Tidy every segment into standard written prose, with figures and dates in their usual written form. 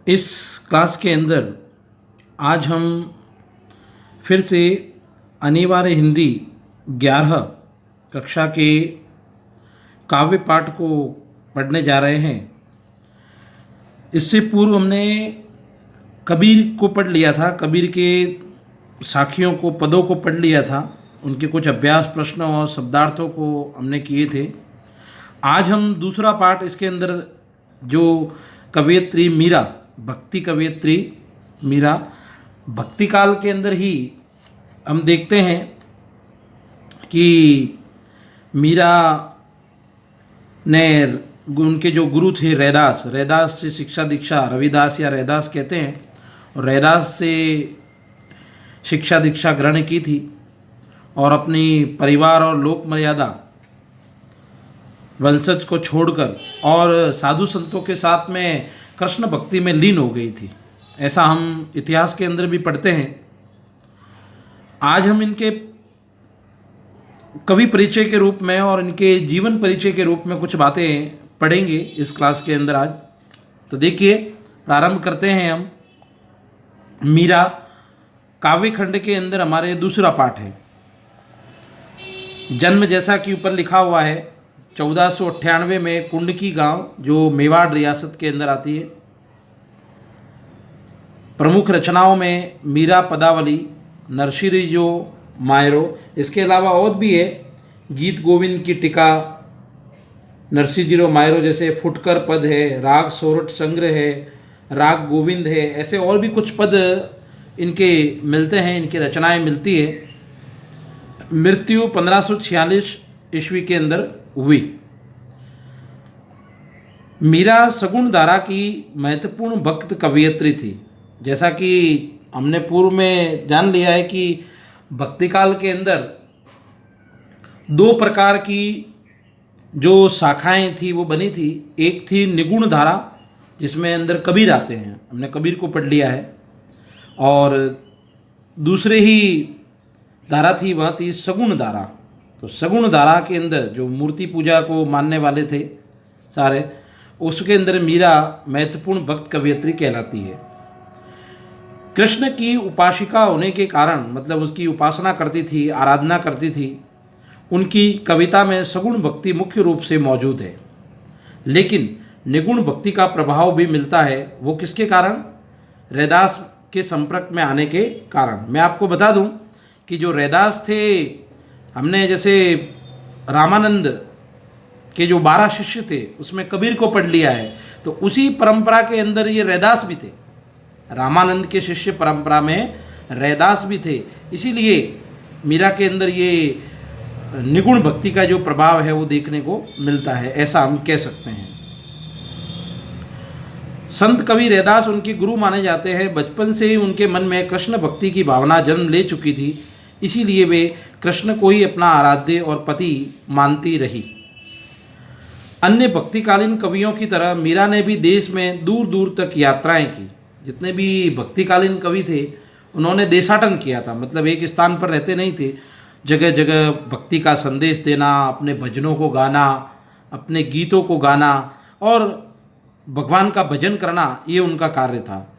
इस क्लास के अंदर आज हम फिर से अनिवार्य हिंदी 11 कक्षा के काव्य पाठ को पढ़ने जा रहे हैं। इससे पूर्व हमने कबीर को पढ़ लिया था, कबीर के साखियों को, पदों को पढ़ लिया था, उनके कुछ अभ्यास प्रश्नों और शब्दार्थों को हमने किए थे। आज हम दूसरा पाठ इसके अंदर जो कवयित्री मीरा, भक्ति कवयित्री मीरा, भक्ति काल के अंदर ही हम देखते हैं कि मीरा ने उनके जो गुरु थे रैदास, रैदास से शिक्षा दीक्षा, रविदास या रैदास कहते हैं, और रैदास से शिक्षा दीक्षा ग्रहण की थी और अपनी परिवार और लोक मर्यादा वंशज को छोड़कर और साधु संतों के साथ में कृष्ण भक्ति में लीन हो गई थी। ऐसा हम इतिहास के अंदर भी पढ़ते हैं। आज हम इनके कवि परिचय के रूप में और इनके जीवन परिचय के रूप में कुछ बातें पढ़ेंगे इस क्लास के अंदर आज। तो देखिए, प्रारंभ करते हैं हम। मीरा काव्य खंड के अंदर हमारे दूसरा पाठ है। जन्म जैसा कि ऊपर लिखा हुआ है 1498 में कुंडकी गांव, जो मेवाड़ रियासत के अंदर आती है। प्रमुख रचनाओं में मीरा पदावली, नरसिंह जो मायरो, इसके अलावा और भी है, गीत गोविंद की टीका, नरसिंह जीरो मायरो जैसे फुटकर पद है, राग सोरठ संग्रह है, राग गोविंद है, ऐसे और भी कुछ पद इनके मिलते हैं, इनकी रचनाएं मिलती है। मृत्यु 1546 ईस्वी के अंदर हुई। मीरा सगुण धारा की महत्वपूर्ण भक्त कवयित्री थी। जैसा कि हमने पूर्व में जान लिया है कि भक्ति काल के अंदर दो प्रकार की जो शाखाएं थी वो बनी थी। एक थी निगुण धारा, जिसमें अंदर कबीर आते हैं, हमने कबीर को पढ़ लिया है, और दूसरे ही धारा थी, वह थी सगुण धारा। तो सगुण धारा के अंदर जो मूर्ति पूजा को मानने वाले थे सारे, उसके अंदर मीरा महत्वपूर्ण भक्त कवयित्री कहलाती है। कृष्ण की उपासिका होने के कारण, मतलब उसकी उपासना करती थी, आराधना करती थी, उनकी कविता में सगुण भक्ति मुख्य रूप से मौजूद है। लेकिन निगुण भक्ति का प्रभाव भी मिलता है। वो किसके कारण? रैदास के संपर्क में आने के कारण। मैं आपको बता दूं कि जो रैदास थे, हमने जैसे रामानंद के जो 12 शिष्य थे उसमें कबीर को पढ़ लिया है, तो उसी परंपरा के अंदर ये रैदास भी थे। रामानंद के शिष्य परंपरा में रैदास भी थे। इसीलिए मीरा के अंदर ये निगुण भक्ति का जो प्रभाव है वो देखने को मिलता है, ऐसा हम कह सकते हैं। संत कवि रैदास उनके गुरु माने जाते हैं। बचपन से ही उनके मन में कृष्ण भक्ति की भावना जन्म ले चुकी थी, इसीलिए वे कृष्ण को ही अपना आराध्य और पति मानती रही। अन्य भक्तिकालीन कवियों की तरह मीरा ने भी देश में दूर दूर तक यात्राएं की। जितने भी भक्तिकालीन कवि थे उन्होंने देशाटन किया था, मतलब एक स्थान पर रहते नहीं थे। जगह जगह भक्ति का संदेश देना, अपने भजनों को गाना, अपने गीतों को गाना और भगवान का भजन करना, ये उनका कार्य था।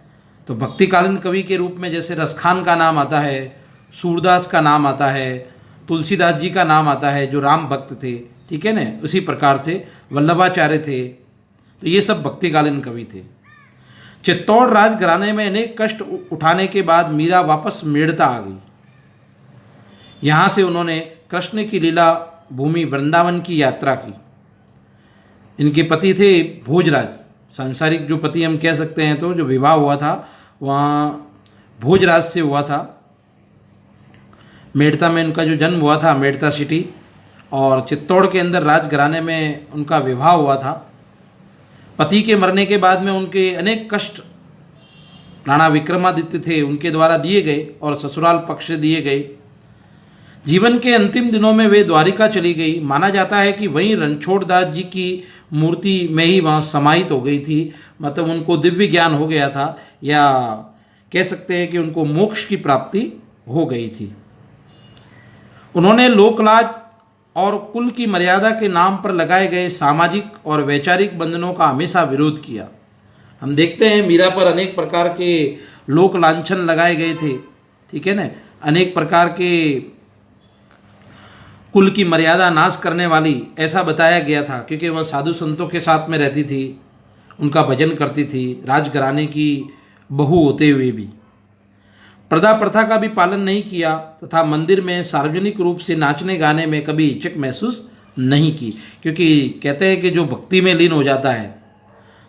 तो भक्तिकालीन कवि के रूप में जैसे रसखान का नाम आता है, सूरदास का नाम आता है, तुलसीदास जी का नाम आता है जो राम भक्त थे, ठीक है ना। उसी प्रकार से वल्लभाचार्य थे। तो ये सब भक्तिकालीन कवि थे। चित्तौड़ राजघराने में अनेक कष्ट उठाने के बाद मीरा वापस मेड़ता आ गई। यहाँ से उन्होंने कृष्ण की लीला भूमि वृंदावन की यात्रा की। इनके पति थे भोजराज, सांसारिक जो पति हम कह सकते हैं। तो जो विवाह हुआ था वहाँ भोजराज से हुआ था। मेड़ता में उनका जो जन्म हुआ था, मेड़ता सिटी, और चित्तौड़ के अंदर राजघराने में उनका विवाह हुआ था। पति के मरने के बाद में उनके अनेक कष्ट राणा विक्रमादित्य थे उनके द्वारा दिए गए और ससुराल पक्ष से दिए गए। जीवन के अंतिम दिनों में वे द्वारिका चली गई। माना जाता है कि वहीं रणछोड़ दास जी की मूर्ति में ही वहाँ समाहित हो गई थी, मतलब उनको दिव्य ज्ञान हो गया था, या कह सकते हैं कि उनको मोक्ष की प्राप्ति हो गई थी। उन्होंने लोकलाज और कुल की मर्यादा के नाम पर लगाए गए सामाजिक और वैचारिक बंधनों का हमेशा विरोध किया। हम देखते हैं मीरा पर अनेक प्रकार के लोक लांछन लगाए गए थे, ठीक है ना, अनेक प्रकार के कुल की मर्यादा नाश करने वाली ऐसा बताया गया था, क्योंकि वह साधु संतों के साथ में रहती थी, उनका भजन करती थी, राजघराने की बहू होते हुए भी प्रदा प्रथा का भी पालन नहीं किया तथा मंदिर में सार्वजनिक रूप से नाचने गाने में कभी हिचक महसूस नहीं की, क्योंकि कहते हैं कि जो भक्ति में लीन हो जाता है,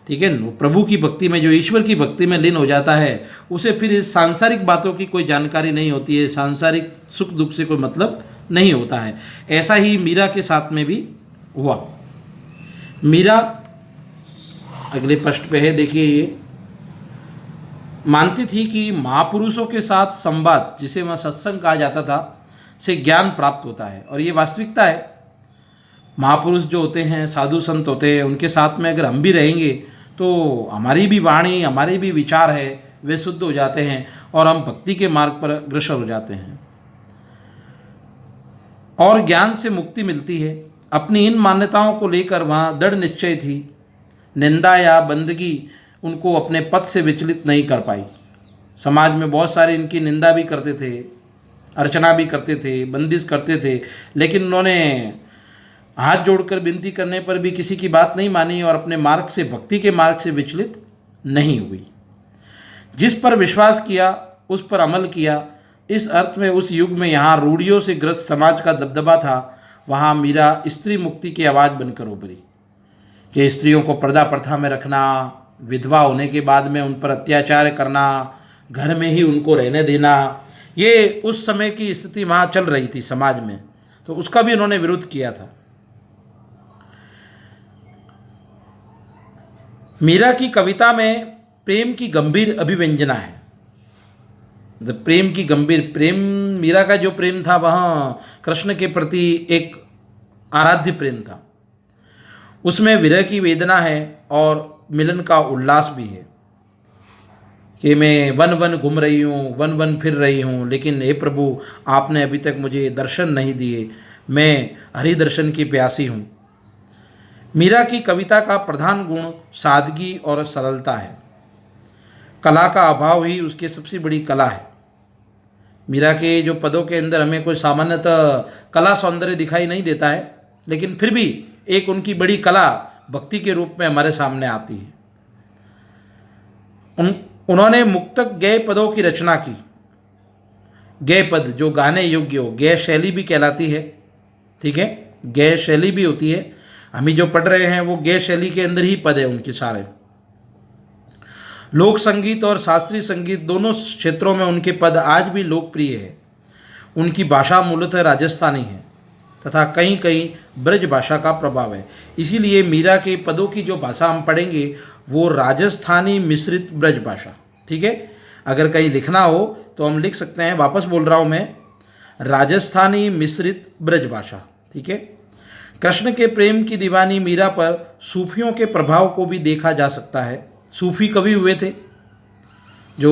ठीक है, वो प्रभु की भक्ति में, जो ईश्वर की भक्ति में लीन हो जाता है, उसे फिर इस सांसारिक बातों की कोई जानकारी नहीं होती है, सांसारिक सुख दुख से कोई मतलब नहीं होता है। ऐसा ही मीरा के साथ में भी हुआ। मीरा अगले पृष्ठ पे है, देखिए, ये मानती थी कि महापुरुषों के साथ संवाद, जिसे वह सत्संग कहा जाता था, से ज्ञान प्राप्त होता है, और ये वास्तविकता है। महापुरुष जो होते हैं, साधु संत होते हैं, उनके साथ में अगर हम भी रहेंगे तो हमारी भी वाणी, हमारे भी विचार है, वे शुद्ध हो जाते हैं और हम भक्ति के मार्ग पर अग्रसर हो जाते हैं और ज्ञान से मुक्ति मिलती है। अपनी इन मान्यताओं को लेकर वहाँ दृढ़ निश्चय थी। निंदा या बंदगी उनको अपने पद से विचलित नहीं कर पाई। समाज में बहुत सारे इनकी निंदा भी करते थे, अर्चना भी करते थे, बंदिश करते थे, लेकिन उन्होंने हाथ जोड़कर विनती करने पर भी किसी की बात नहीं मानी और अपने मार्ग से, भक्ति के मार्ग से विचलित नहीं हुई। जिस पर विश्वास किया उस पर अमल किया। इस अर्थ में उस युग में यहाँ रूढ़ियों से ग्रस्त समाज का दबदबा था, वहाँ मीरा स्त्री मुक्ति की आवाज़ बनकर उभरी कि स्त्रियों को पर्दा प्रथा में रखना, विधवा होने के बाद में उन पर अत्याचार करना, घर में ही उनको रहने देना, ये उस समय की स्थिति वहाँ चल रही थी समाज में, तो उसका भी उन्होंने विरोध किया था। मीरा की कविता में प्रेम की गंभीर अभिव्यंजना है। प्रेम की गंभीर, प्रेम, मीरा का जो प्रेम था वह कृष्ण के प्रति एक आराध्य प्रेम था। उसमें विरह की वेदना है और मिलन का उल्लास भी है कि मैं वन वन घूम रही हूँ, वन वन फिर रही हूँ, लेकिन हे प्रभु आपने अभी तक मुझे दर्शन नहीं दिए, मैं हरि दर्शन की प्यासी हूँ। मीरा की कविता का प्रधान गुण सादगी और सरलता है। कला का अभाव ही उसकी सबसे बड़ी कला है। मीरा के जो पदों के अंदर हमें कोई सामान्यतः कला सौंदर्य दिखाई नहीं देता है, लेकिन फिर भी एक उनकी बड़ी कला भक्ति के रूप में हमारे सामने आती है। उन्होंने मुक्तक गय पदों की रचना की। गय पद जो गाने योग्य हो, गय शैली भी कहलाती है, ठीक है, गय शैली भी होती है। हम जो पढ़ रहे हैं वो गय शैली के अंदर ही पद है उनके सारे। लोक संगीत और शास्त्रीय संगीत दोनों क्षेत्रों में उनके पद आज भी लोकप्रिय है। उनकी भाषा मूलतः राजस्थानी है तथा कहीं कहीं ब्रज भाषा का प्रभाव है। इसीलिए मीरा के पदों की जो भाषा हम पढ़ेंगे वो राजस्थानी मिश्रित ब्रज भाषा, ठीक है। अगर कहीं लिखना हो तो हम लिख सकते हैं, वापस बोल रहा हूँ मैं, राजस्थानी मिश्रित ब्रज भाषा, ठीक है। कृष्ण के प्रेम की दीवानी मीरा पर सूफियों के प्रभाव को भी देखा जा सकता है। सूफी कवि हुए थे जो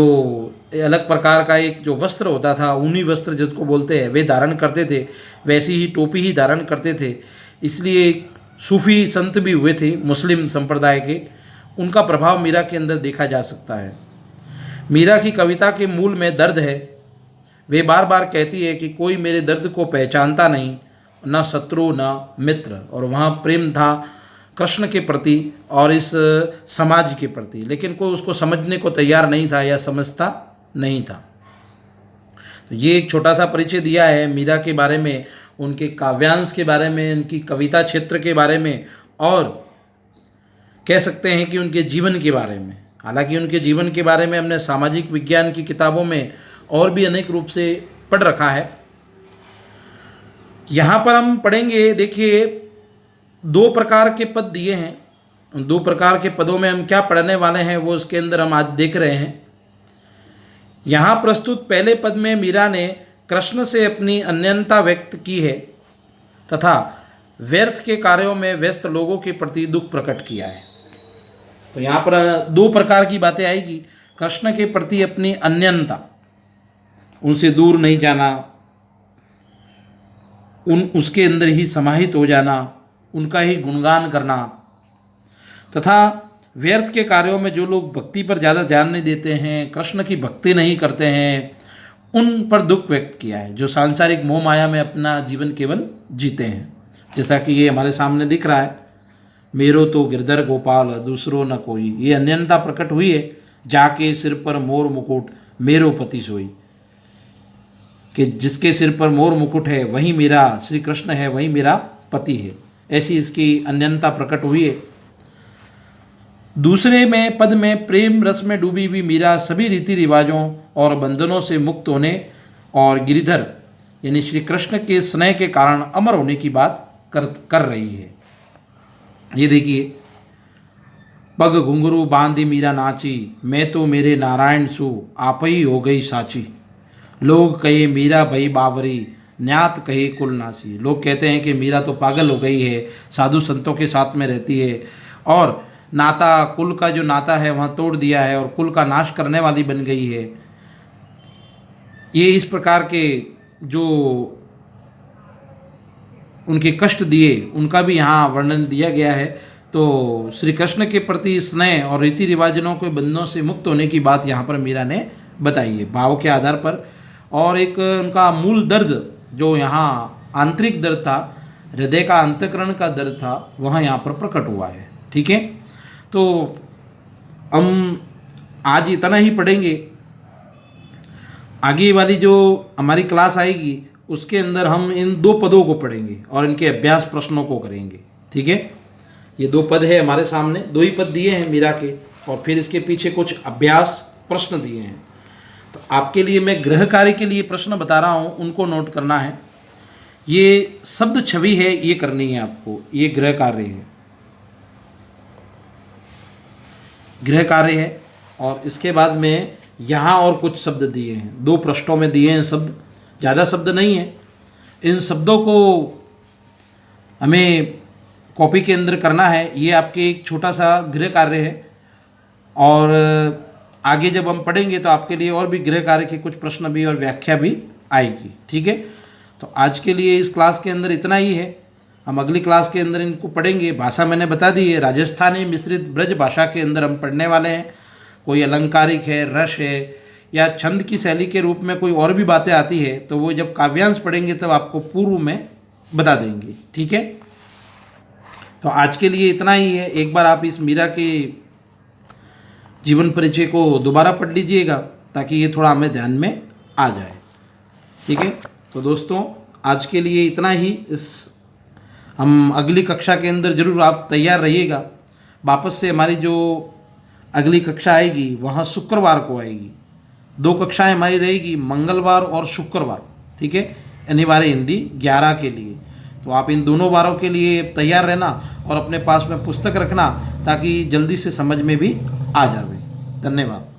अलग प्रकार का एक जो वस्त्र होता था, ऊनी वस्त्र जिसको बोलते हैं, वे धारण करते थे, वैसी ही टोपी ही धारण करते थे। इसलिए सूफी संत भी हुए थे मुस्लिम संप्रदाय के, उनका प्रभाव मीरा के अंदर देखा जा सकता है। मीरा की कविता के मूल में दर्द है। वे बार बार कहती है कि कोई मेरे दर्द को पहचानता नहीं, न शत्रु न मित्र, और वहाँ प्रेम था कृष्ण के प्रति और इस समाज के प्रति, लेकिन कोई उसको समझने को तैयार नहीं था या समझता नहीं था। तो ये एक छोटा सा परिचय दिया है मीरा के बारे में, उनके काव्यांश के बारे में, उनकी कविता क्षेत्र के बारे में, और कह सकते हैं कि उनके जीवन के बारे में। हालांकि उनके जीवन के बारे में हमने सामाजिक विज्ञान की किताबों में और भी अनेक रूप से पढ़ रखा है। यहाँ पर हम पढ़ेंगे, देखिए, दो प्रकार के पद दिए हैं। उन दो प्रकार के पदों में हम क्या पढ़ने वाले हैं वो उसके अंदर हम आज देख रहे हैं। यहाँ प्रस्तुत पहले पद में मीरा ने कृष्ण से अपनी अनन्यता व्यक्त की है तथा व्यर्थ के कार्यों में व्यस्त लोगों के प्रति दुख प्रकट किया है। तो यहाँ पर दो प्रकार की बातें आएगी। कृष्ण के प्रति अपनी अनन्यता, उनसे दूर नहीं जाना, उसके अंदर ही समाहित हो जाना, उनका ही गुणगान करना, तथा व्यर्थ के कार्यों में जो लोग भक्ति पर ज़्यादा ध्यान नहीं देते हैं, कृष्ण की भक्ति नहीं करते हैं, उन पर दुख व्यक्त किया है, जो सांसारिक मोह माया में अपना जीवन केवल जीते हैं। जैसा कि ये हमारे सामने दिख रहा है, मेरो तो गिरधर गोपाल दूसरो न कोई, ये अन्यनता प्रकट हुई है। जाके सिर पर मोर मुकुट मेरो पति सोई, कि जिसके सिर पर मोर मुकुट है वही मेरा श्री कृष्ण है, वही मेरा पति है। ऐसी इसकी अन्यनता प्रकट हुई है। दूसरे में पद में प्रेम रस में डूबी हुई मीरा सभी रीति रिवाजों और बंधनों से मुक्त होने और गिरिधर यानी श्री कृष्ण के स्नेह के कारण अमर होने की बात कर रही है। ये देखिए, पग घुंघरू बांधी मीरा नाची, मैं तो मेरे नारायण सु आप ही हो गई साची। लोग कहे मीरा भई बावरी, न्यात कहे कुल नासी। लोग कहते हैं कि मीरा तो पागल हो गई है, साधु संतों के साथ में रहती है और नाता, कुल का जो नाता है वहाँ तोड़ दिया है और कुल का नाश करने वाली बन गई है। ये इस प्रकार के जो उनके कष्ट दिए उनका भी यहाँ वर्णन दिया गया है। तो श्री कृष्ण के प्रति स्नेह और रीति रिवाजों के बंधनों से मुक्त होने की बात यहाँ पर मीरा ने बताई है भाव के आधार पर। और एक उनका मूल दर्द जो यहाँ आंतरिक दर्द था, हृदय का अंतःकरण का दर्द था, वह यहाँ पर प्रकट हुआ है। ठीक है, तो हम आज इतना ही पढ़ेंगे। आगे वाली जो हमारी क्लास आएगी उसके अंदर हम इन 2 पदों को पढ़ेंगे और इनके अभ्यास प्रश्नों को करेंगे। ठीक है, ये 2 पद है हमारे सामने, 2 ही पद दिए हैं मीरा के और फिर इसके पीछे कुछ अभ्यास प्रश्न दिए हैं। तो आपके लिए मैं गृह कार्य के लिए प्रश्न बता रहा हूँ, उनको नोट करना है। ये शब्द छवि है, ये करनी है आपको, ये गृह कार्य है, गृह कार्य है। और इसके बाद में यहाँ और कुछ शब्द दिए हैं, 2 पृष्ठों में दिए हैं शब्द, ज़्यादा शब्द नहीं है। इन शब्दों को हमें कॉपी के अंदर करना है। ये आपके एक छोटा सा गृह कार्य है और आगे जब हम पढ़ेंगे तो आपके लिए और भी गृह कार्य के कुछ प्रश्न भी और व्याख्या भी आएगी। ठीक है, तो आज के लिए इस क्लास के अंदर इतना ही है। हम अगली क्लास के अंदर इनको पढ़ेंगे। भाषा मैंने बता दी है, राजस्थानी मिश्रित ब्रज भाषा के अंदर हम पढ़ने वाले हैं। कोई अलंकारिक है, रस है या छंद की शैली के रूप में कोई और भी बातें आती है तो वो जब काव्यांश पढ़ेंगे तब आपको पूर्व में बता देंगे। ठीक है, तो आज के लिए इतना ही है। एक बार आप इस मीरा के जीवन परिचय को दोबारा पढ़ लीजिएगा ताकि ये थोड़ा हमें ध्यान में आ जाए। ठीक है, तो दोस्तों आज के लिए इतना ही। हम अगली कक्षा के अंदर ज़रूर आप तैयार रहिएगा। वापस से हमारी जो अगली कक्षा आएगी वहाँ शुक्रवार को आएगी। 2 कक्षाएं हमारी रहेगी, मंगलवार और शुक्रवार। ठीक है, अनिवार्य हिंदी 11 के लिए। तो आप इन दोनों बारों के लिए तैयार रहना और अपने पास में पुस्तक रखना ताकि जल्दी से समझ में भी आ जाए। धन्यवाद।